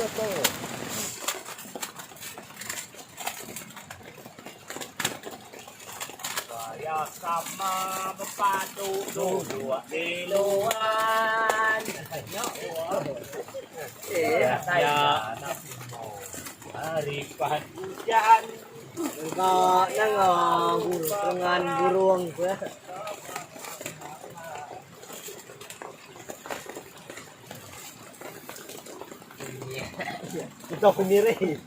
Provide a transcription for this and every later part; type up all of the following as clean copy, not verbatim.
Ya sama berpadu dua di luar. Ya hari hujan. Enggak nang dengan burung ya. Itu aku sendiri.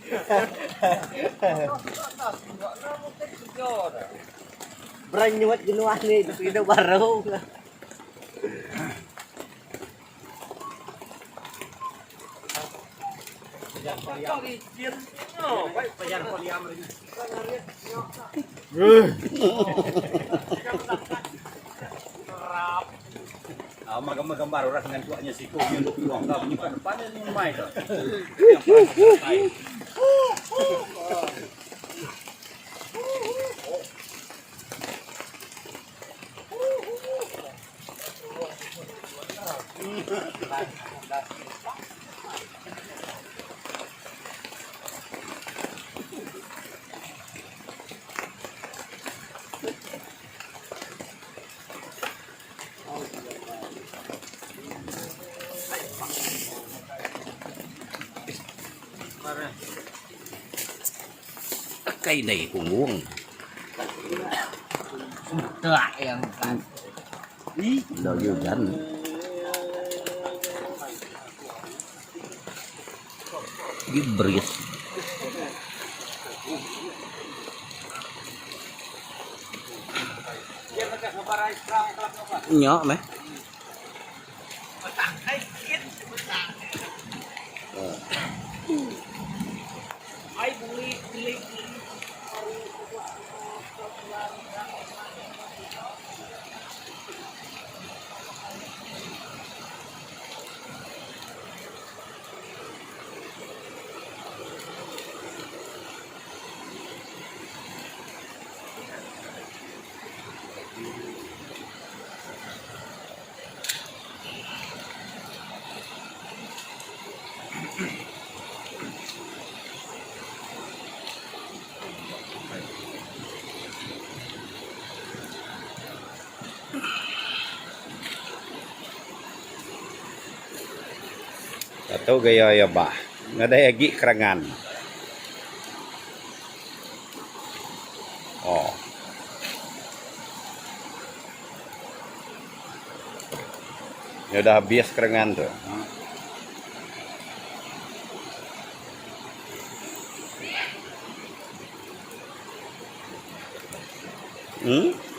Beranyuat jenuan nih, tapi itu baru. Gambar orang dengan tuanya siku yang luang kau menyimpan depannya ni mai tu. Cây này cũng uống Lại yang kan. đâu vô rảnh với berit nhỏ mấy atau gaya ya bah ngada lagi kerangan oh ya udah habis kerangan tuh hmm?